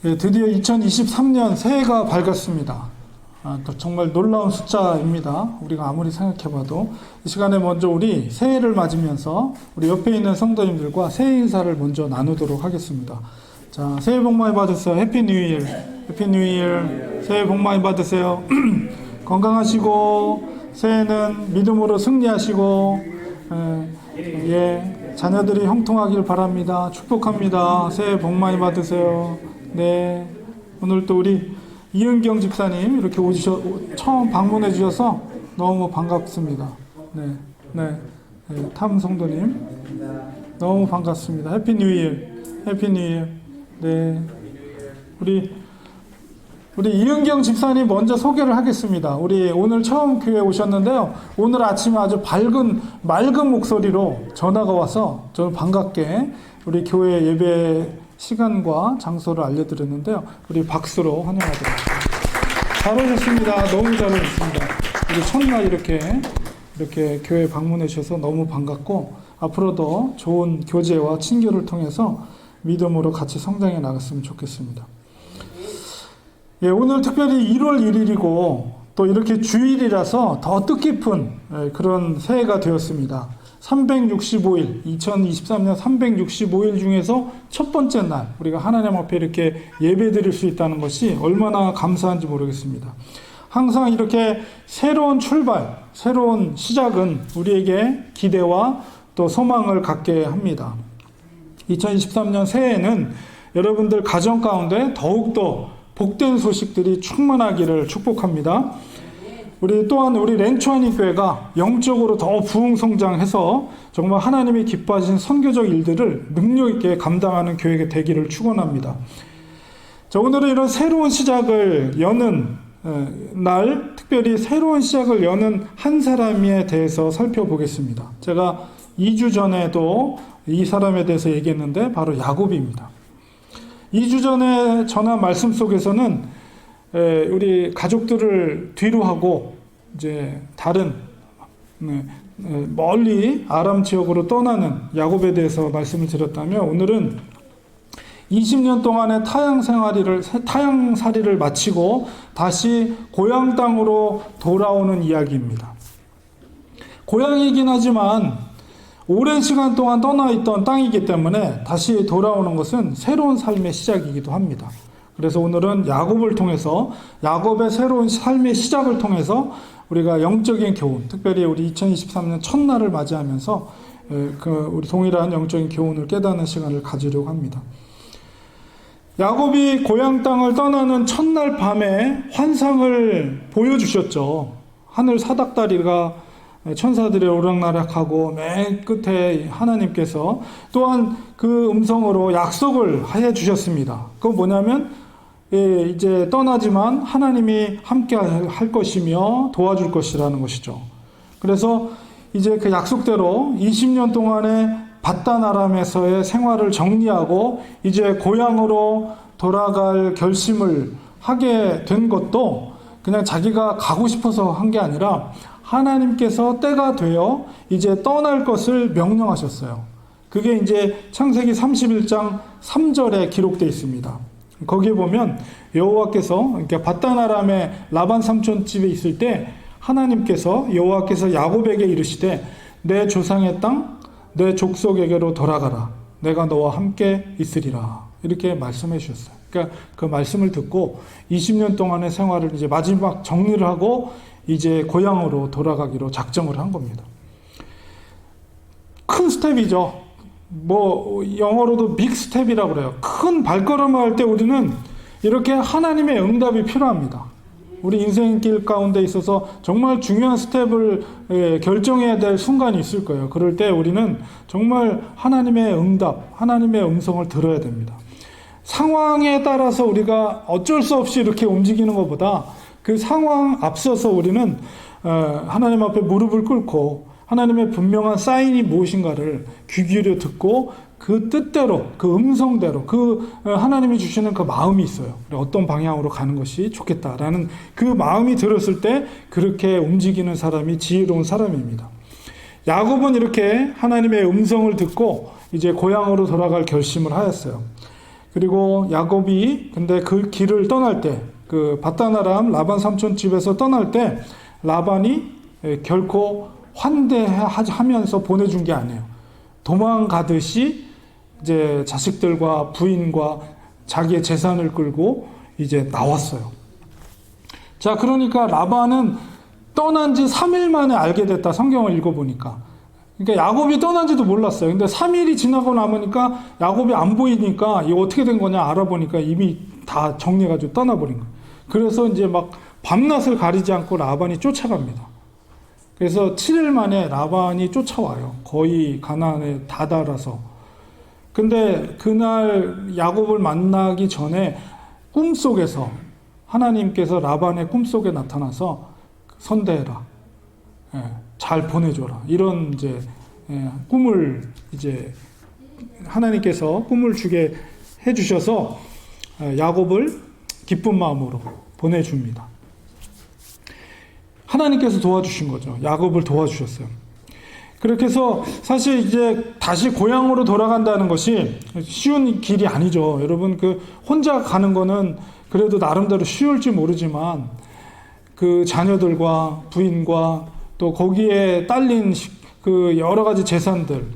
예, 드디어 2023년 새해가 밝았습니다. 또 정말 놀라운 숫자입니다. 우리가 아무리 생각해봐도. 이 시간에 먼저 우리 새해를 맞으면서 우리 옆에 있는 성도님들과 새해 인사를 먼저 나누도록 하겠습니다. 자, 새해 복 많이 받으세요. 해피 뉴 이어. 해피 뉴 이어. 새해 복 많이 받으세요. 건강하시고 새해는 믿음으로 승리하시고 자녀들이 형통하길 바랍니다. 축복합니다. 새해 복 많이 받으세요. 네, 오늘 또 우리 이은경 집사님 이렇게 처음 방문해 주셔서 너무 반갑습니다. 네, 탐 성도님 너무 반갑습니다. 해피 뉴 이어. 해피 뉴 이어. 네, 우리 이은경 집사님 먼저 소개를 하겠습니다. 우리 오늘 처음 교회에 오셨는데요. 오늘 아침에 아주 맑은 목소리로 전화가 와서 저는 반갑게 우리 교회 예배 시간과 장소를 알려드렸는데요. 우리 박수로 환영하도록 하겠습니다. 잘 오셨습니다. 너무 잘 오셨습니다. 우리 첫날 이렇게 교회 방문해 주셔서 너무 반갑고 앞으로도 좋은 교제와 친교를 통해서 믿음으로 같이 성장해 나갔으면 좋겠습니다. 예, 오늘 특별히 1월 1일이고 또 이렇게 주일이라서 더 뜻깊은 그런 새해가 되었습니다. 365일, 2023년 365일 중에서 첫 번째 날 우리가 하나님 앞에 이렇게 예배 드릴 수 있다는 것이 얼마나 감사한지 모르겠습니다. 항상 이렇게 새로운 출발, 새로운 시작은 우리에게 기대와 또 소망을 갖게 합니다. 2023년 새해에는 여러분들 가정 가운데 더욱더 복된 소식들이 충만하기를 축복합니다. 또한 우리 렌추아니 교회가 영적으로 더 부흥성장해서 정말 하나님이 기뻐하신 선교적 일들을 능력 있게 감당하는 교회가 되기를 축원합니다. 자, 오늘은 이런 새로운 시작을 여는 날, 특별히 새로운 시작을 여는 한 사람에 대해서 살펴보겠습니다. 제가 2주 전에도 이 사람에 대해서 얘기했는데 바로 야곱입니다. 2주 전에 전한 말씀 속에서는 우리 가족들을 뒤로 하고 이제 다른 멀리 아람 지역으로 떠나는 야곱에 대해서 말씀을 드렸다면 오늘은 20년 동안의 타향살이를 마치고 다시 고향 땅으로 돌아오는 이야기입니다. 고향이긴 하지만 오랜 시간 동안 떠나 있던 땅이기 때문에 다시 돌아오는 것은 새로운 삶의 시작이기도 합니다. 그래서 오늘은 야곱을 통해서 야곱의 새로운 삶의 시작을 통해서 우리가 영적인 교훈, 특별히 우리 2023년 첫날을 맞이하면서 우리 동일한 영적인 교훈을 깨닫는 시간을 가지려고 합니다. 야곱이 고향 땅을 떠나는 첫날 밤에 환상을 보여주셨죠. 하늘 사닥다리가 천사들의 오락나락하고 맨 끝에 하나님께서 또한 그 음성으로 약속을 해 주셨습니다. 그건 뭐냐면 이제 떠나지만 하나님이 함께 할 것이며 도와줄 것이라는 것이죠. 그래서 이제 그 약속대로 20년 동안의 바단 아람에서의 생활을 정리하고 이제 고향으로 돌아갈 결심을 하게 된 것도 그냥 자기가 가고 싶어서 한 게 아니라 하나님께서 때가 되어 이제 떠날 것을 명령하셨어요. 그게 이제 창세기 31장 3절에 기록되어 있습니다. 거기에 보면 여호와께서 그러니까 바단 아람의 라반 삼촌 집에 있을 때 하나님께서 여호와께서 야곱에게 이르시되 내 조상의 땅 내 족속에게로 돌아가라. 내가 너와 함께 있으리라. 이렇게 말씀해 주셨어요. 그러니까 그 말씀을 듣고 20년 동안의 생활을 이제 마지막 정리를 하고 이제 고향으로 돌아가기로 작정을 한 겁니다. 큰 스텝이죠. 영어로도 빅 스텝이라고 그래요. 큰 발걸음을 할 때 우리는 이렇게 하나님의 응답이 필요합니다. 우리 인생길 가운데 있어서 정말 중요한 스텝을 결정해야 될 순간이 있을 거예요. 그럴 때 우리는 정말 하나님의 응답, 하나님의 음성을 들어야 됩니다. 상황에 따라서 우리가 어쩔 수 없이 이렇게 움직이는 것보다 그 상황 앞서서 우리는 하나님 앞에 무릎을 꿇고 하나님의 분명한 사인이 무엇인가를 귀 기울여 듣고 그 뜻대로, 그 음성대로, 하나님이 주시는 그 마음이 있어요. 어떤 방향으로 가는 것이 좋겠다라는 그 마음이 들었을 때 그렇게 움직이는 사람이 지혜로운 사람입니다. 야곱은 이렇게 하나님의 음성을 듣고 이제 고향으로 돌아갈 결심을 하였어요. 그리고 야곱이 근데 그 길을 떠날 때, 그 밧단 아람 라반 삼촌 집에서 떠날 때 라반이 결코 환대하면서 보내준 게 아니에요. 도망가듯이 이제 자식들과 부인과 자기의 재산을 끌고 이제 나왔어요. 자, 그러니까 라반은 떠난 지 3일 만에 알게 됐다. 성경을 읽어보니까. 그러니까 야곱이 떠난 지도 몰랐어요. 근데 3일이 지나고 나니까 야곱이 안 보이니까 이거 어떻게 된 거냐 알아보니까 이미 다 정리해가지고 떠나버린 거예요. 그래서 이제 막 밤낮을 가리지 않고 라반이 쫓아갑니다. 그래서 7일 만에 라반이 쫓아와요. 거의 가나안에 다다라서. 근데 그날 야곱을 만나기 전에 꿈속에서 하나님께서 라반의 꿈속에 나타나서 선대해라. 잘 보내줘라. 이런 이제 꿈을 이제 하나님께서 꿈을 주게 해주셔서 야곱을 기쁜 마음으로 보내줍니다. 하나님께서 도와주신 거죠. 야곱을 도와주셨어요. 그렇게 해서 사실 이제 다시 고향으로 돌아간다는 것이 쉬운 길이 아니죠. 여러분 그 혼자 가는 거는 그래도 나름대로 쉬울지 모르지만 그 자녀들과 부인과 또 거기에 딸린 그 여러 가지 재산들,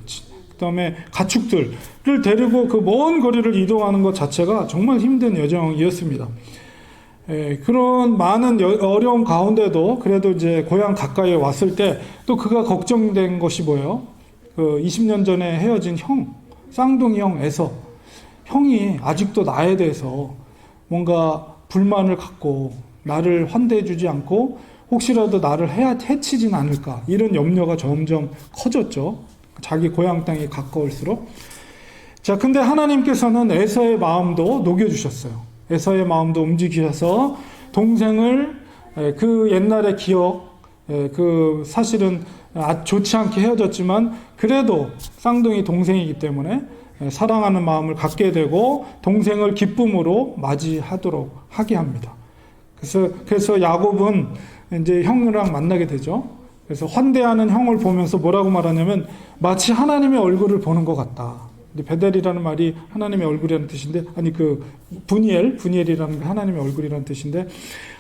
그다음에 가축들을 데리고 그 먼 거리를 이동하는 것 자체가 정말 힘든 여정이었습니다. 그런 많은 어려움 가운데도 그래도 이제 고향 가까이에 왔을 때 또 그가 걱정된 것이 뭐예요? 그 20년 전에 헤어진 형, 쌍둥이 형 에서 형이 아직도 나에 대해서 뭔가 불만을 갖고 나를 환대해주지 않고 혹시라도 나를 해치진 않을까 이런 염려가 점점 커졌죠. 자기 고향 땅이 가까울수록. 자, 근데 하나님께서는 에서의 마음도 녹여주셨어요. 에서의 마음도 움직이셔서 동생을 그 옛날의 기억, 그 사실은 좋지 않게 헤어졌지만 그래도 쌍둥이 동생이기 때문에 사랑하는 마음을 갖게 되고 동생을 기쁨으로 맞이하도록 하게 합니다. 그래서 야곱은 이제 형이랑 만나게 되죠. 그래서 환대하는 형을 보면서 뭐라고 말하냐면 마치 하나님의 얼굴을 보는 것 같다. 베델이라는 말이 하나님의 얼굴이라는 뜻인데, 아니 그 분이엘이라는 게 하나님의 얼굴이라는 뜻인데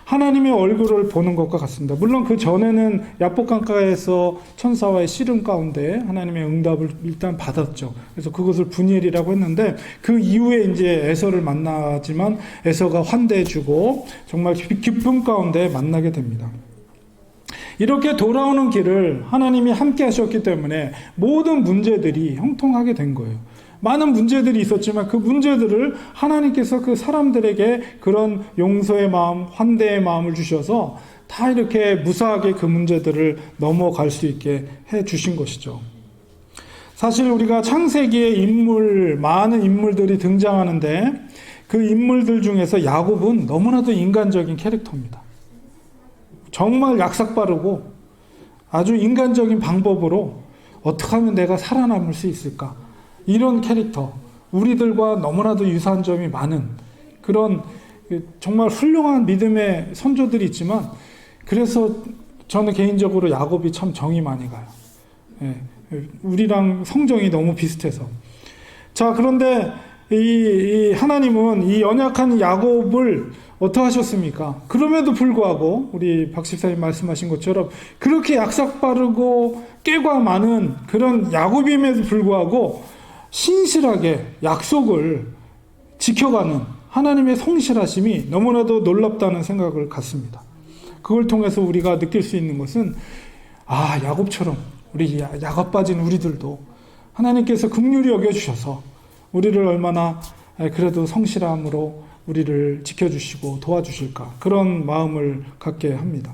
하나님의 얼굴을 보는 것과 같습니다. 물론 그 전에는 야복 강가에서 천사와의 씨름 가운데 하나님의 응답을 일단 받았죠. 그래서 그것을 분이엘이라고 했는데 그 이후에 이제 에서를 만나지만 에서가 환대해주고 정말 기쁨 가운데 만나게 됩니다. 이렇게 돌아오는 길을 하나님이 함께 하셨기 때문에 모든 문제들이 형통하게 된 거예요. 많은 문제들이 있었지만 그 문제들을 하나님께서 그 사람들에게 그런 용서의 마음, 환대의 마음을 주셔서 다 이렇게 무사하게 그 문제들을 넘어갈 수 있게 해 주신 것이죠. 사실 우리가 창세기에 많은 인물들이 등장하는데 그 인물들 중에서 야곱은 너무나도 인간적인 캐릭터입니다. 정말 약삭빠르고 아주 인간적인 방법으로 어떻게 하면 내가 살아남을 수 있을까? 이런 캐릭터, 우리들과 너무나도 유사한 점이 많은 그런 정말 훌륭한 믿음의 선조들이 있지만 그래서 저는 개인적으로 야곱이 참 정이 많이 가요. 우리랑 성정이 너무 비슷해서. 자, 그런데 이 하나님은 이 연약한 야곱을 어떻게 하셨습니까? 그럼에도 불구하고 우리 박 집사님 말씀하신 것처럼 그렇게 약삭빠르고 깨가 많은 그런 야곱임에도 불구하고 신실하게 약속을 지켜가는 하나님의 성실하심이 너무나도 놀랍다는 생각을 갖습니다. 그걸 통해서 우리가 느낄 수 있는 것은 야곱처럼 우리 야곱 빠진 우리들도 하나님께서 긍휼히 여겨주셔서 우리를 얼마나 그래도 성실함으로 우리를 지켜주시고 도와주실까 그런 마음을 갖게 합니다.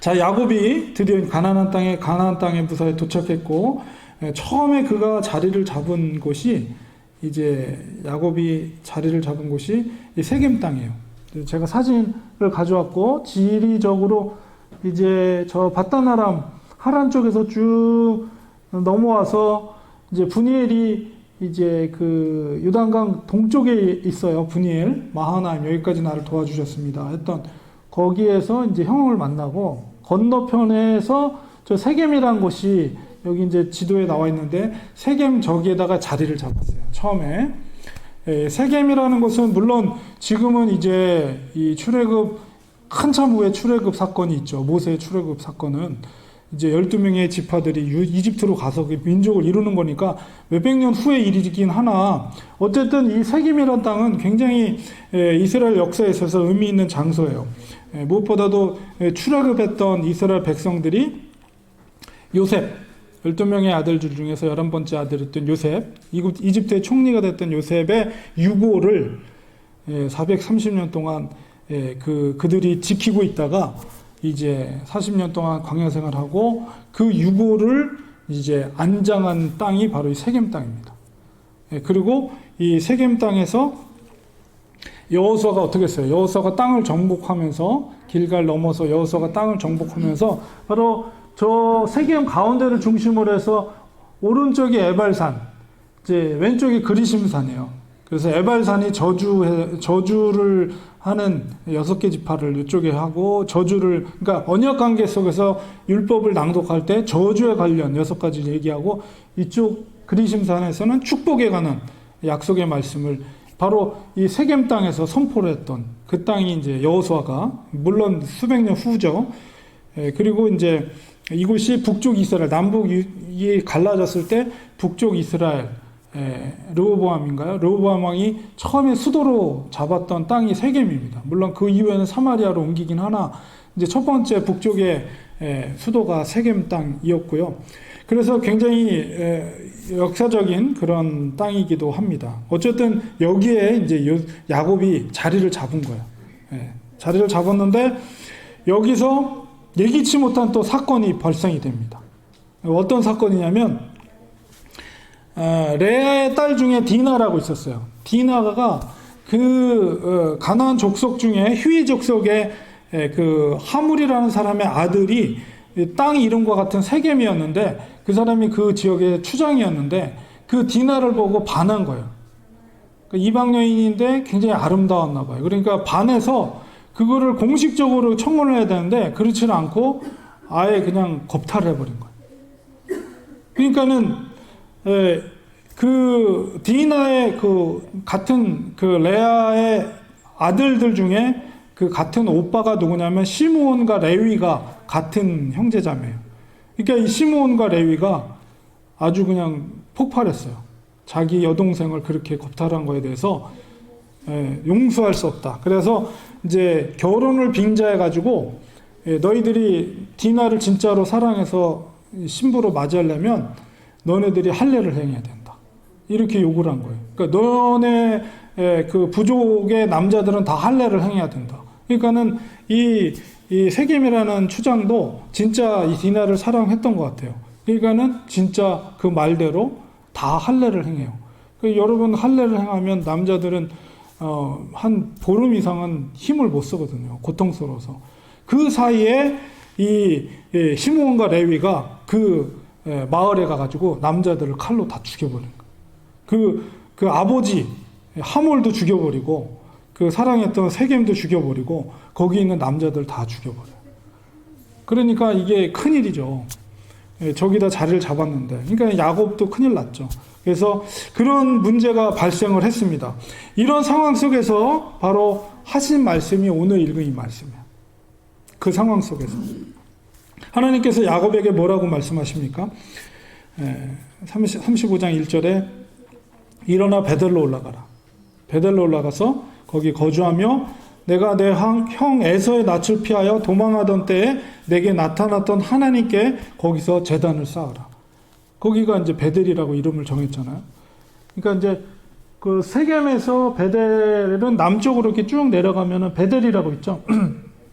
자, 야곱이 드디어 가나안 땅에 무사히 도착했고 처음에 그가 자리를 잡은 곳이 이제 야곱이 자리를 잡은 곳이 이 세겜 땅이에요. 제가 사진을 가져왔고 지리적으로 이제 저 밧단 아람 하란 쪽에서 쭉 넘어와서 이제 분이엘이 이제 그 요단강 동쪽에 있어요. 분이엘, 마하나임 여기까지 나를 도와주셨습니다. 했던 거기에서 이제 형을 만나고 건너편에서 저 세겜이라는 곳이 여기 이제 지도에 나와 있는데 세겜 저기에다가 자리를 잡았어요. 처음에. 세겜이라는 것은 물론 지금은 이제 이 출애굽 한참 후에 출애굽 사건이 있죠. 모세의 출애굽 사건은 이제 12명의 지파들이 이집트로 가서 그 민족을 이루는 거니까 몇백 년 후의 일이긴 하나 어쨌든 이 세겜이라는 땅은 굉장히 이스라엘 역사에 있어서 의미 있는 장소예요. 무엇보다도 출애굽했던 이스라엘 백성들이 요셉 12명의 아들들 중에서 11번째 아들이었던 요셉, 이집트의 총리가 됐던 요셉의 유고를 430년 동안 그들이 지키고 있다가 이제 40년 동안 광야 생활하고 그 유고를 이제 안장한 땅이 바로 이 세겜 땅입니다. 그리고 이 세겜 땅에서 여호수아가 어떻게 했어요? 여호수아가 땅을 정복하면서 길갈 넘어서 여호수아가 땅을 정복하면서 바로 저 세겜 가운데를 중심으로 해서 오른쪽이 에발산, 이제 왼쪽이 그리심산이에요. 그래서 에발산이 저주를 하는 6개 지파를 이쪽에 하고 저주를, 그러니까 언약 관계 속에서 율법을 낭독할 때 저주에 관련 6가지 얘기하고 이쪽 그리심산에서는 축복에 관한 약속의 말씀을 바로 이 세겜 땅에서 선포를 했던 그 땅이 이제 여호수아가 물론 수백 년 후죠. 그리고 이제 이곳이 북쪽 이스라엘, 남북이 갈라졌을 때 북쪽 이스라엘, 르호보암인가요? 르호보암 왕이 처음에 수도로 잡았던 땅이 세겜입니다. 물론 그 이후에는 사마리아로 옮기긴 하나 이제 첫 번째 북쪽의 수도가 세겜 땅이었고요. 그래서 굉장히 역사적인 그런 땅이기도 합니다. 어쨌든 여기에 이제 야곱이 자리를 잡은 거예요. 자리를 잡았는데 여기서 예기치 못한 또 사건이 발생이 됩니다. 어떤 사건이냐면 레아의 딸 중에 디나라고 있었어요. 디나가 그 가나안 족속 중에 휘 족속의 그 하물이라는 사람의 아들이 땅 이름과 같은 세겜이었는데 그 사람이 그 지역의 추장이었는데 그 디나를 보고 반한 거예요. 이방 여인인데 굉장히 아름다웠나 봐요. 그러니까 반해서 그거를 공식적으로 청혼을 해야 되는데 그렇지는 않고 아예 그냥 겁탈을 해버린 거예요. 그러니까는 그 디나의 그 같은 그 레아의 아들들 중에 그 같은 오빠가 누구냐면 시므온과 레위가 같은 형제자매예요. 그러니까 이 시므온과 레위가 아주 그냥 폭발했어요. 자기 여동생을 그렇게 겁탈한 거에 대해서 용서할 수 없다. 그래서 이제 결혼을 빙자해 가지고 너희들이 디나를 진짜로 사랑해서 신부로 맞이하려면 너네들이 할례를 행해야 된다. 이렇게 요구를 한 거예요. 그러니까 너네 그 부족의 남자들은 다 할례를 행해야 된다. 그러니까는 이 세겜이라는 추장도 진짜 이 디나를 사랑했던 것 같아요. 그러니까는 진짜 그 말대로 다 할례를 행해요. 그러니까 여러분 할례를 행하면 남자들은 한 보름 이상은 힘을 못 쓰거든요. 고통스러워서. 그 사이에 이 시므온과 레위가 그 마을에 가가지고 남자들을 칼로 다 죽여버린 거예요. 그 아버지 하몰도 죽여버리고 그 사랑했던 세겜도 죽여버리고 거기 있는 남자들 다 죽여버려요. 그러니까 이게 큰일이죠. 저기다 자리를 잡았는데. 그러니까 야곱도 큰일 났죠. 그래서 그런 문제가 발생을 했습니다. 이런 상황 속에서 바로 하신 말씀이 오늘 읽은 이 말씀이에요. 그 상황 속에서. 하나님께서 야곱에게 뭐라고 말씀하십니까? 35장 1절에 일어나 베델로 올라가라. 베델로 올라가서 거기 거주하며 내가 내 형 에서의 낯을 피하여 도망하던 때에 내게 나타났던 하나님께 거기서 제단을 쌓아라. 거기가 이제 베델이라고 이름을 정했잖아요. 그러니까 이제 그 세겜에서 베델은 남쪽으로 이렇게 쭉 내려가면은 베델이라고 있죠.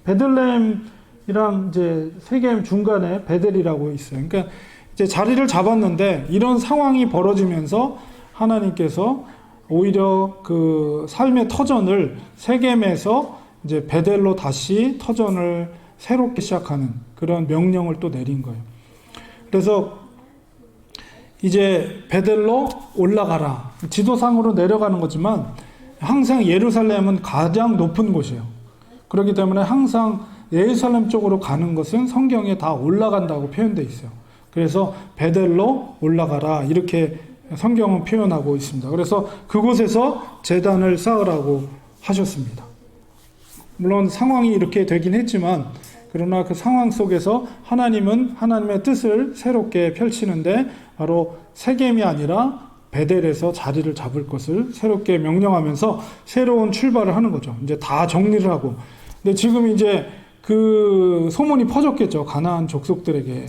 베들레헴이랑 이제 세겜 중간에 베델이라고 있어요. 그러니까 이제 자리를 잡았는데 이런 상황이 벌어지면서 하나님께서 오히려 그 삶의 터전을 세겜에서 이제 베델로 다시 터전을 새롭게 시작하는 그런 명령을 또 내린 거예요. 그래서 이제 베델로 올라가라. 지도상으로 내려가는 거지만 항상 예루살렘은 가장 높은 곳이에요. 그렇기 때문에 항상 예루살렘 쪽으로 가는 것은 성경에 다 올라간다고 표현되어 있어요. 그래서 베델로 올라가라 이렇게 성경은 표현하고 있습니다. 그래서 그곳에서 제단을 쌓으라고 하셨습니다. 물론 상황이 이렇게 되긴 했지만 그러나 그 상황 속에서 하나님은 하나님의 뜻을 새롭게 펼치는데 바로 세겜이 아니라 베델에서 자리를 잡을 것을 새롭게 명령하면서 새로운 출발을 하는 거죠. 이제 다 정리를 하고. 근데 지금 이제 그 소문이 퍼졌겠죠. 가나안 족속들에게.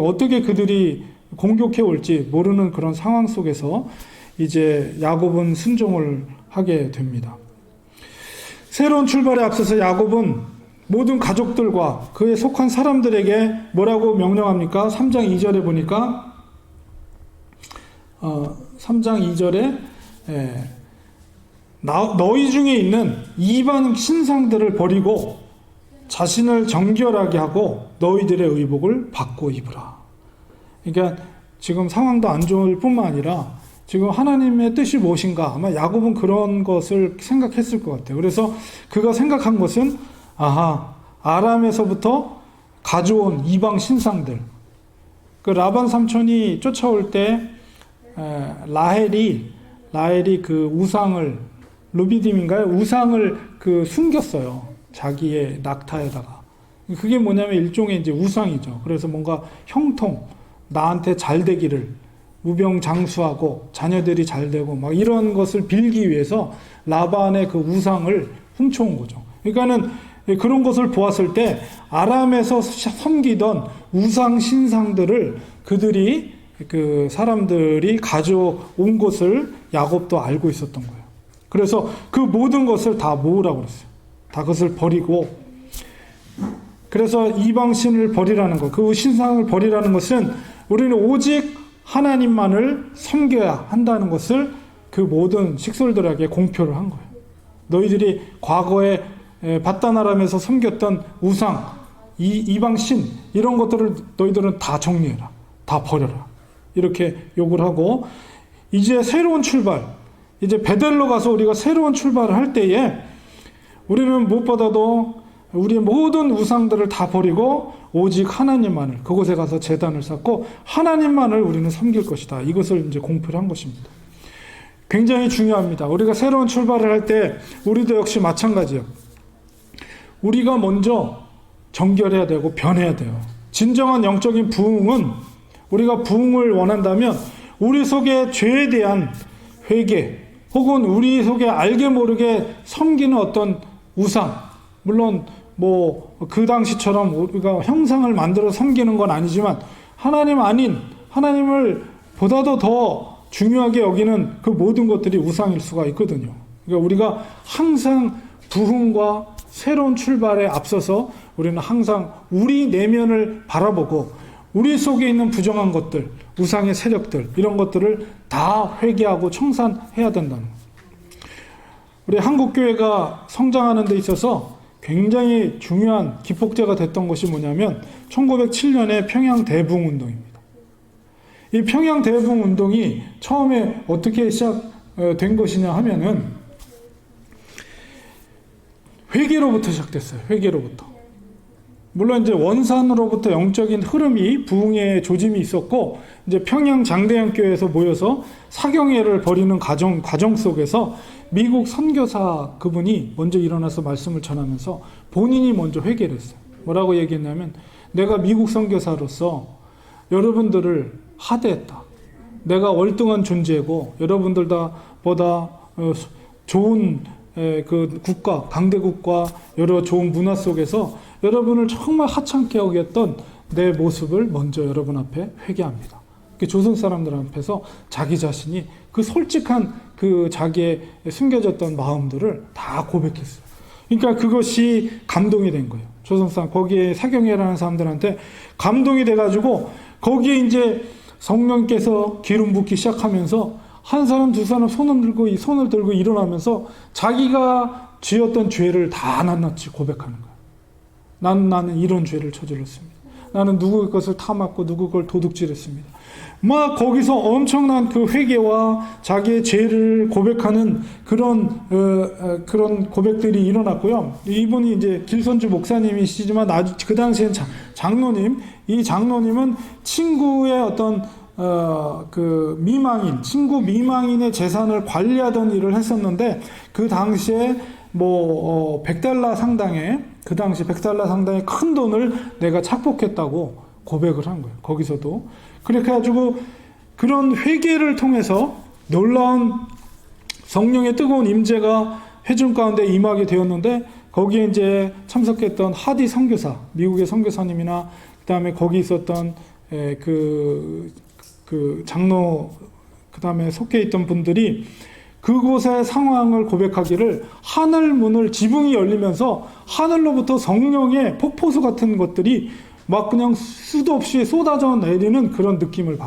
어떻게 그들이 공격해 올지 모르는 그런 상황 속에서 이제 야곱은 순종을 하게 됩니다. 새로운 출발에 앞서서 야곱은 모든 가족들과 그에 속한 사람들에게 뭐라고 명령합니까? 3장 2절에 보니까 3장 2절에 너희 중에 있는 이방 신상들을 버리고 자신을 정결하게 하고 너희들의 의복을 받고 입으라. 그러니까 지금 상황도 안 좋을 뿐만 아니라 지금 하나님의 뜻이 무엇인가 아마 야곱은 그런 것을 생각했을 것 같아요. 그래서 그가 생각한 것은 아람에서부터 가져온 이방 신상들. 그 라반 삼촌이 쫓아올 때 라헬이 그 우상을 루비딤인가요? 우상을 그 숨겼어요. 자기의 낙타에다가. 그게 뭐냐면 일종의 이제 우상이죠. 그래서 뭔가 형통, 나한테 잘 되기를 무병장수하고 자녀들이 잘 되고 막 이런 것을 빌기 위해서 라반의 그 우상을 훔쳐온 거죠. 그러니까는 그런 것을 보았을 때 아람에서 섬기던 우상 신상들을 그들이 그 사람들이 가져온 것을 야곱도 알고 있었던 거예요. 그래서 그 모든 것을 다 모으라고 그랬어요. 다 그것을 버리고. 그래서 이방신을 버리라는 것, 그 신상을 버리라는 것은 우리는 오직 하나님만을 섬겨야 한다는 것을 그 모든 식솔들에게 공표를 한 거예요. 너희들이 과거에 바다나람에서 섬겼던 우상, 이방신 이런 것들을 너희들은 다 정리해라. 다 버려라. 이렇게 요구를 하고 이제 새로운 출발, 이제 베델로 가서 우리가 새로운 출발을 할 때에 우리는 무엇보다도 우리의 모든 우상들을 다 버리고 오직 하나님만을 그곳에 가서 제단을 쌓고 하나님만을 우리는 섬길 것이다. 이것을 이제 공표를 한 것입니다. 굉장히 중요합니다. 우리가 새로운 출발을 할 때 우리도 역시 마찬가지예요. 우리가 먼저 정결해야 되고 변해야 돼요. 진정한 영적인 부흥은 우리가 부흥을 원한다면 우리 속에 죄에 대한 회개 혹은 우리 속에 알게 모르게 섬기는 어떤 우상, 물론 뭐 그 당시처럼 우리가 형상을 만들어 섬기는 건 아니지만 하나님 아닌 하나님을 보다도 더 중요하게 여기는 그 모든 것들이 우상일 수가 있거든요. 그러니까 우리가 항상 부흥과 새로운 출발에 앞서서 우리는 항상 우리 내면을 바라보고 우리 속에 있는 부정한 것들, 우상의 세력들 이런 것들을 다 회개하고 청산해야 된다는 거예요. 우리 한국교회가 성장하는 데 있어서 굉장히 중요한 기폭제가 됐던 것이 뭐냐면 1907년에 평양 대붕운동입니다. 이 평양 대붕운동이 처음에 어떻게 시작된 것이냐 하면은 회개로부터 시작됐어요. 회개로부터. 물론 이제 원산으로부터 영적인 흐름이 부흥의 조짐이 있었고 이제 평양 장대영교회에서 모여서 사경회를 벌이는 과정 속에서 미국 선교사 그분이 먼저 일어나서 말씀을 전하면서 본인이 먼저 회개를 했어요. 뭐라고 얘기했냐면 내가 미국 선교사로서 여러분들을 하대했다. 내가 월등한 존재고 여러분들보다 좋은 그 국가, 강대국과 여러 좋은 문화 속에서 여러분을 정말 하찮게 여겼던 내 모습을 먼저 여러분 앞에 회개합니다. 조선 사람들 앞에서 자기 자신이 그 솔직한 그 자기의 숨겨졌던 마음들을 다 고백했어요. 그러니까 그것이 감동이 된 거예요. 조선 사람, 거기에 사경회라는 사람들한테 감동이 돼가지고 거기에 이제 성령께서 기름 붓기 시작하면서 한 사람 두 사람 손을 들고 일어나면서 자기가 지었던 죄를 다 낱낱이 고백하는 거예요. 나는 이런 죄를 저질렀습니다. 나는 누구의 것을 탐았고 누구 걸 도둑질했습니다. 막 거기서 엄청난 그 회개와 자기의 죄를 고백하는 그런 고백들이 일어났고요. 이분이 이제 길선주 목사님이시지만 그 당시엔 장로님, 이 장로님은 친구의 어떤 그 미망인, 친구 미망인의 재산을 관리하던 일을 했었는데, 그 당시에 뭐 100달러 상당의, 그 당시 100달러 상당의 큰 돈을 내가 착복했다고 고백을 한 거예요. 거기서도. 그렇게 해가지고 그런 회개를 통해서 놀라운 성령의 뜨거운 임재가 회중 가운데 임하게 되었는데, 거기에 이제 참석했던 하디 선교사, 미국의 선교사님이나 그 다음에 거기 있었던 그 장로, 그 다음에 속해 있던 분들이 그곳의 상황을 고백하기를, 하늘 문을, 지붕이 열리면서 하늘로부터 성령의 폭포수 같은 것들이 막 그냥 수도 없이 쏟아져 내리는 그런 느낌을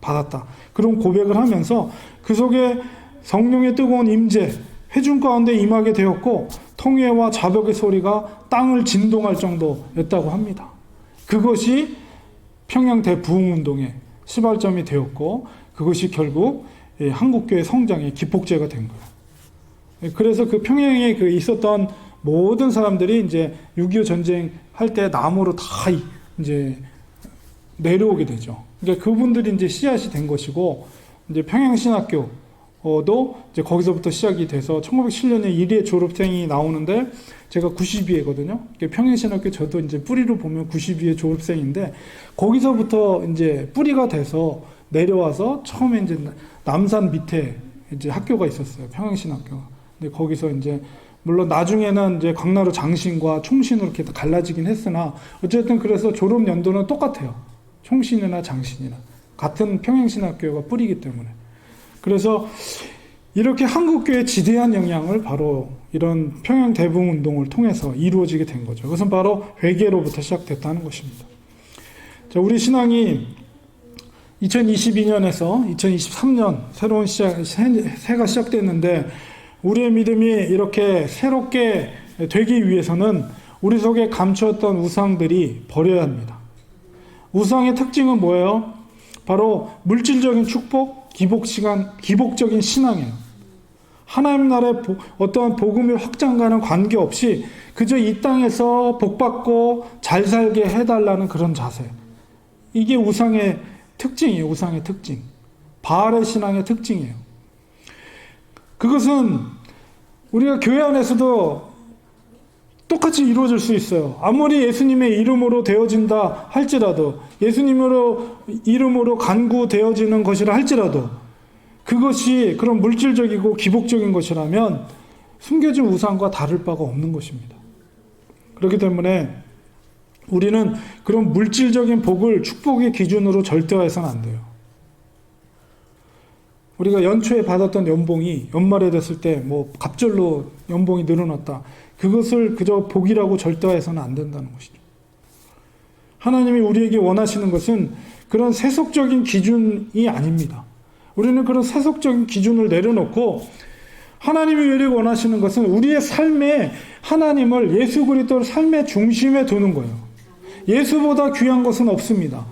받았다. 그런 고백을 하면서 그 속에 성령의 뜨거운 임재, 회중 가운데 임하게 되었고, 통회와 자벽의 소리가 땅을 진동할 정도였다고 합니다. 그것이 평양 대부흥운동의 시발점이 되었고, 그것이 결국 한국교회 성장의 기폭제가 된 거예요. 그래서 그 평양에 있었던 모든 사람들이 이제 6.25 전쟁 할 때 남으로 다 이제 내려오게 되죠. 그러니까 그분들이 이제 씨앗이 된 것이고, 이제 평양신학교도 이제 거기서부터 시작이 돼서 1907년에 1회 졸업생이 나오는데, 제가 92회거든요. 평양신학교 저도 이제 뿌리로 보면 92회 졸업생인데, 거기서부터 이제 뿌리가 돼서 내려와서 처음에 이제 남산 밑에 이제 학교가 있었어요. 평양신학교가. 근데 거기서 이제 물론 나중에는 이제 강나루 장신과 총신으로 이렇게 갈라지긴 했으나, 어쨌든 그래서 졸업 연도는 똑같아요. 총신이나 장신이나 같은 평양신학교가 뿌리기 때문에. 그래서 이렇게 한국교회에 지대한 영향을 바로 이런 평양 대부흥운동을 통해서 이루어지게 된 거죠. 그것은 바로 회개로부터 시작됐다는 것입니다. 자, 우리 신앙이 2022년에서 2023년 새로운 새가 시작됐는데, 우리의 믿음이 이렇게 새롭게 되기 위해서는 우리 속에 감추었던 우상들이 버려야 합니다. 우상의 특징은 뭐예요? 바로 물질적인 축복, 기복적인 신앙이에요. 하나님 나라의 어떠한 복음의 확장과는 관계없이 그저 이 땅에서 복받고 잘 살게 해달라는 그런 자세. 이게 우상의 특징이에요. 우상의 특징. 바알의 신앙의 특징이에요. 그것은 우리가 교회 안에서도 똑같이 이루어질 수 있어요. 아무리 예수님의 이름으로 되어진다 할지라도, 예수님으로 이름으로 간구되어지는 것이라 할지라도, 그것이 그런 물질적이고 기복적인 것이라면 숨겨진 우상과 다를 바가 없는 것입니다. 그렇기 때문에 우리는 그런 물질적인 복을 축복의 기준으로 절대화해서는 안 돼요. 우리가 연초에 받았던 연봉이 연말에 됐을 때 뭐 갑절로 연봉이 늘어났다. 그것을 그저 복이라고 절대화해서는 안 된다는 것이죠. 하나님이 우리에게 원하시는 것은 그런 세속적인 기준이 아닙니다. 우리는 그런 세속적인 기준을 내려놓고, 하나님이 우리에게 원하시는 것은 우리의 삶에 하나님을, 예수 그리스도를 삶의 중심에 두는 거예요. 예수보다 귀한 것은 없습니다.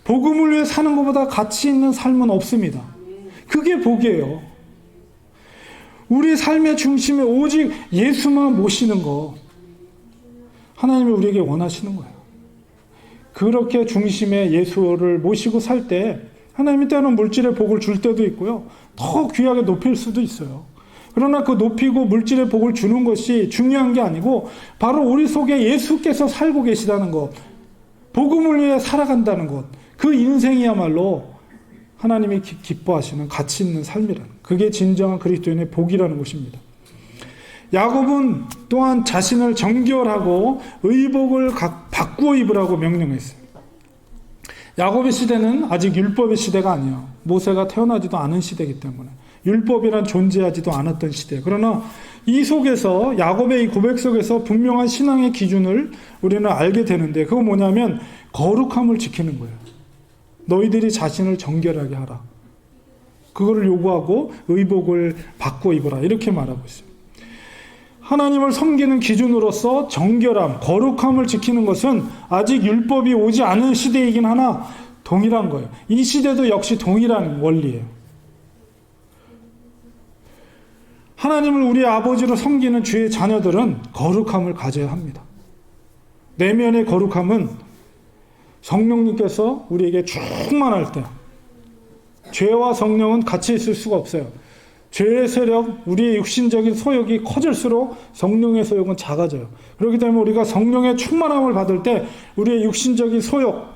복음을 위해 사는 것보다 가치 있는 삶은 없습니다. 그게 복이에요. 우리 삶의 중심에 오직 예수만 모시는 것, 하나님이 우리에게 원하시는 거예요. 그렇게 중심에 예수를 모시고 살 때 하나님이 때로는 물질의 복을 줄 때도 있고요, 더 귀하게 높일 수도 있어요. 그러나 그 높이고 물질의 복을 주는 것이 중요한 게 아니고, 바로 우리 속에 예수께서 살고 계시다는 것, 복음을 위해 살아간다는 것, 그 인생이야말로 하나님이 기뻐하시는 가치 있는 삶이라는, 그게 진정한 그리스도인의 복이라는 것입니다. 야곱은 또한 자신을 정결하고 의복을 바꾸어 입으라고 명령했어요. 야곱의 시대는 아직 율법의 시대가 아니에요. 모세가 태어나지도 않은 시대이기 때문에 율법이란 존재하지도 않았던 시대. 그러나 이 속에서, 야곱의 이 고백 속에서 분명한 신앙의 기준을 우리는 알게 되는데, 그건 뭐냐면 거룩함을 지키는 거예요. 너희들이 자신을 정결하게 하라. 그거를 요구하고 의복을 바꿔 입어라. 이렇게 말하고 있어요. 하나님을 섬기는 기준으로서 정결함, 거룩함을 지키는 것은 아직 율법이 오지 않은 시대이긴 하나 동일한 거예요. 이 시대도 역시 동일한 원리예요. 하나님을 우리의 아버지로 섬기는 주의 자녀들은 거룩함을 가져야 합니다. 내면의 거룩함은 성령님께서 우리에게 충만할 때, 죄와 성령은 같이 있을 수가 없어요. 죄의 세력, 우리의 육신적인 소욕이 커질수록 성령의 소욕은 작아져요. 그렇기 때문에 우리가 성령의 충만함을 받을 때 우리의 육신적인 소욕,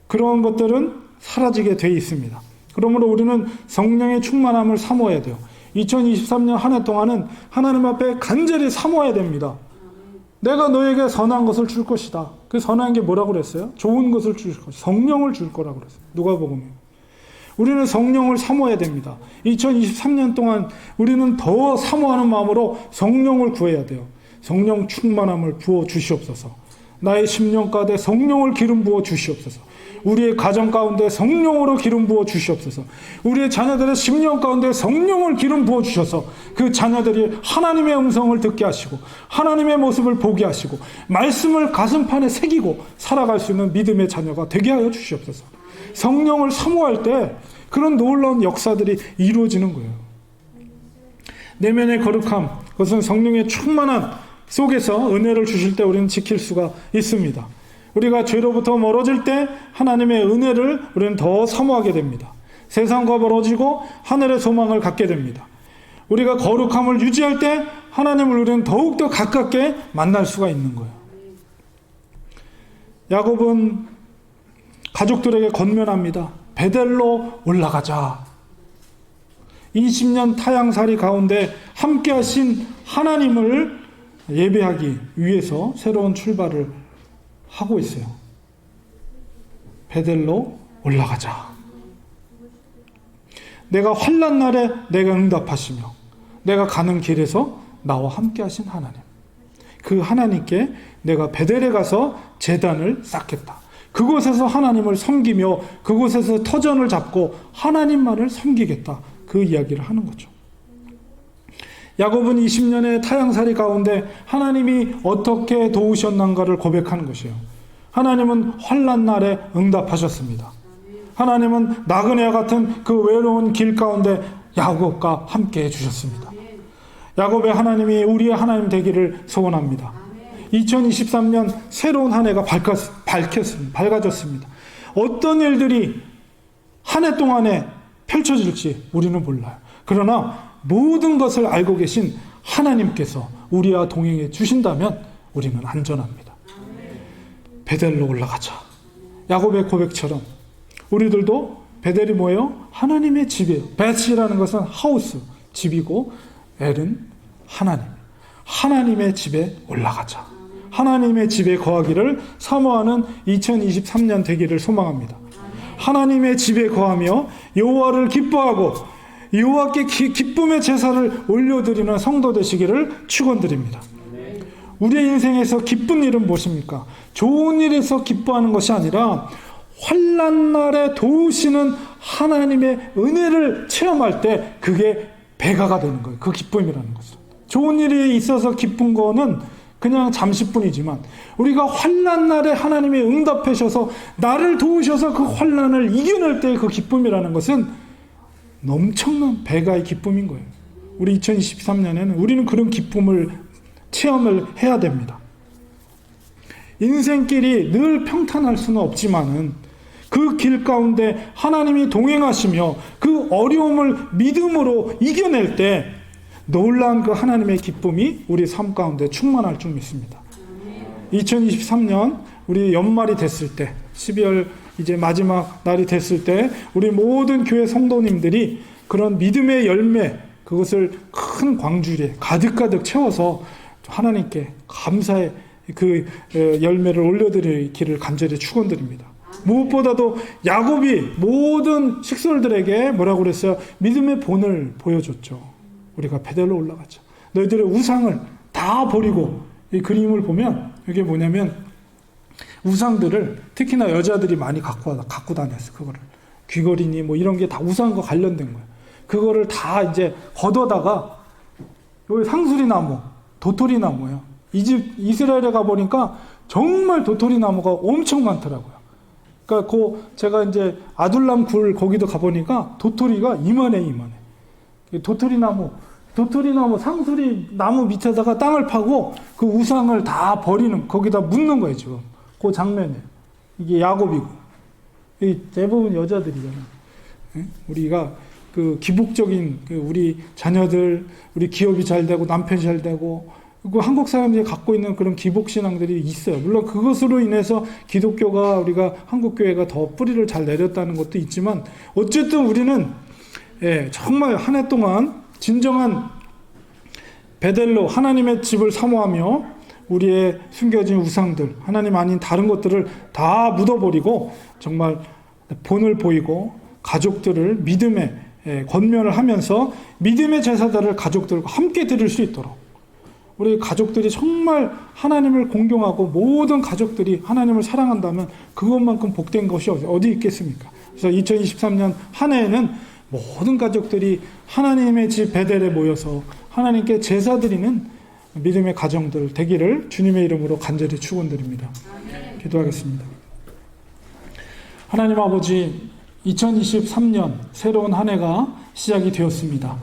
그런 것들은 사라지게 돼 있습니다. 그러므로 우리는 성령의 충만함을 사모해야 돼요. 2023년 한 해 동안은 하나님 앞에 간절히 사모해야 됩니다. 내가 너에게 선한 것을 줄 것이다. 그 선한 게 뭐라고 그랬어요? 좋은 것을 줄 것이다. 성령을 줄 거라고 그랬어요. 누가복음에. 우리는 성령을 사모해야 됩니다. 2023년 동안 우리는 더 사모하는 마음으로 성령을 구해야 돼요. 성령 충만함을 부어 주시옵소서. 나의 심령 가운데 성령을 기름 부어 주시옵소서. 우리의 가정 가운데 성령으로 기름 부어 주시옵소서. 우리의 자녀들의 심령 가운데 성령을 기름 부어 주셔서 그 자녀들이 하나님의 음성을 듣게 하시고 하나님의 모습을 보게 하시고 말씀을 가슴판에 새기고 살아갈 수 있는 믿음의 자녀가 되게 하여 주시옵소서. 성령을 사모할 때 그런 놀라운 역사들이 이루어지는 거예요. 내면의 거룩함, 그것은 성령의 충만한 속에서 은혜를 주실 때 우리는 지킬 수가 있습니다. 우리가 죄로부터 멀어질 때 하나님의 은혜를 우리는 더 사모하게 됩니다. 세상과 멀어지고 하늘의 소망을 갖게 됩니다. 우리가 거룩함을 유지할 때 하나님을 우리는 더욱더 가깝게 만날 수가 있는 거예요. 야곱은 가족들에게 권면합니다. 베델로 올라가자. 20년 타향살이 가운데 함께 하신 하나님을 예배하기 위해서 새로운 출발을 하고 있어요. 베델로 올라가자. 내가 환난 날에 내가 응답하시며 내가 가는 길에서 나와 함께 하신 하나님. 그 하나님께 내가 베델에 가서 제단을 쌓겠다. 그곳에서 하나님을 섬기며 그곳에서 터전을 잡고 하나님만을 섬기겠다. 그 이야기를 하는 거죠. 야곱은 20년의 타향살이 가운데 하나님이 어떻게 도우셨는가를 고백하는 것이에요. 하나님은 환난 날에 응답하셨습니다. 하나님은 나그네와 같은 그 외로운 길 가운데 야곱과 함께 해주셨습니다. 야곱의 하나님이 우리의 하나님 되기를 소원합니다. 2023년 새로운 한 해가 밝아졌습니다. 어떤 일들이 한 해 동안에 펼쳐질지 우리는 몰라요. 그러나 모든 것을 알고 계신 하나님께서 우리와 동행해 주신다면 우리는 안전합니다. 베델로 올라가자. 야곱의 고백처럼 우리들도 베델이 뭐예요? 하나님의 집이에요. 베스라는 것은 하우스, 집이고 엘은 하나님. 하나님의 집에 올라가자. 하나님의 집에 거하기를 사모하는 2023년 되기를 소망합니다. 하나님의 집에 거하며 여호와를 기뻐하고 여호와께 기쁨의 제사를 올려드리는 성도 되시기를 축원드립니다. 우리의 인생에서 기쁜 일은 무엇입니까? 좋은 일에서 기뻐하는 것이 아니라 환난 날에 도우시는 하나님의 은혜를 체험할 때 그게 배가가 되는 거예요. 그 기쁨이라는 것은. 좋은 일이 있어서 기쁜 거는 그냥 잠시뿐이지만 우리가 환난 날에 하나님이 응답하셔서 나를 도우셔서 그 환난을 이겨낼 때의 그 기쁨이라는 것은 엄청난 배가의 기쁨인 거예요. 우리 2023년에는 우리는 그런 기쁨을 체험을 해야 됩니다. 인생길이 늘 평탄할 수는 없지만은 그 길 가운데 하나님이 동행하시며 그 어려움을 믿음으로 이겨낼 때 놀라운 그 하나님의 기쁨이 우리 삶 가운데 충만할 줄 믿습니다. 2023년 우리 연말이 됐을 때 12월 이제 마지막 날이 됐을 때 우리 모든 교회 성도님들이 그런 믿음의 열매 그것을 큰 광주리에 가득가득 채워서 하나님께 감사의 그 열매를 올려드리기를 간절히 축원드립니다. 무엇보다도 야곱이 모든 식솔들에게 뭐라고 그랬어요? 믿음의 본을 보여줬죠. 우리가 베델로 올라가자. 너희들의 우상을 다 버리고 이 그림을 보면 이게 뭐냐면 우상들을 특히나 여자들이 많이 갖고 다녔어요. 그거를 귀걸이니 뭐 이런 게 다 우상과 관련된 거예요. 그거를 다 이제 걷어다가 여기 상수리 나무, 도토리 나무예요. 이스라엘에 가 보니까 정말 도토리 나무가 엄청 많더라고요. 그러니까 제가 이제 아둘람 굴 거기도 가 보니까 도토리가 이만해. 도토리 나무, 상수리 나무 밑에다가 땅을 파고 그 우상을 다 버리는, 거기다 묻는 거예요, 지금. 그 장면에. 이게 야곱이고. 이 대부분 여자들이잖아. 우리가 그 기복적인 우리 자녀들, 우리 기업이 잘 되고 남편이 잘 되고 그 한국 사람들이 갖고 있는 그런 기복 신앙들이 있어요. 물론 그것으로 인해서 기독교가 우리가 한국 교회가 더 뿌리를 잘 내렸다는 것도 있지만 어쨌든 우리는 정말 한 해 동안 진정한 베델로 하나님의 집을 사모하며 우리의 숨겨진 우상들, 하나님 아닌 다른 것들을 다 묻어버리고 정말 본을 보이고 가족들을 믿음의 권면을 하면서 믿음의 제사들을 가족들과 함께 드릴 수 있도록 우리 가족들이 정말 하나님을 공경하고 모든 가족들이 하나님을 사랑한다면 그것만큼 복된 것이 어디 있겠습니까? 그래서 2023년 한 해에는 모든 가족들이 하나님의 집 베델에 모여서 하나님께 제사 드리는 믿음의 가정들 되기를 주님의 이름으로 간절히 축원드립니다. 기도하겠습니다. 하나님 아버지, 2023년 새로운 한 해가 시작이 되었습니다.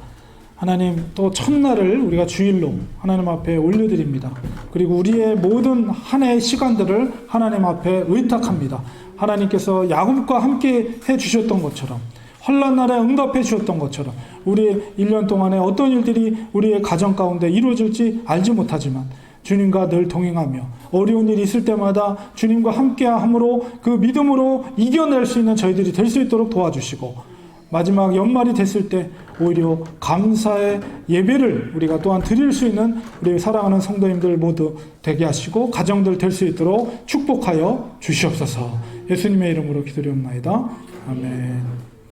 하나님, 또 첫날을 우리가 주일로 하나님 앞에 올려드립니다. 그리고 우리의 모든 한 해의 시간들을 하나님 앞에 의탁합니다. 하나님께서 야곱과 함께 해주셨던 것처럼, 환난 날에 응답해 주셨던 것처럼 우리 1년 동안에 어떤 일들이 우리의 가정 가운데 이루어질지 알지 못하지만 주님과 늘 동행하며 어려운 일이 있을 때마다 주님과 함께함으로 그 믿음으로 이겨낼 수 있는 저희들이 될 수 있도록 도와주시고, 마지막 연말이 됐을 때 오히려 감사의 예배를 우리가 또한 드릴 수 있는 우리 사랑하는 성도님들 모두 되게 하시고 가정들 될 수 있도록 축복하여 주시옵소서. 예수님의 이름으로 기도드리옵나이다. 아멘.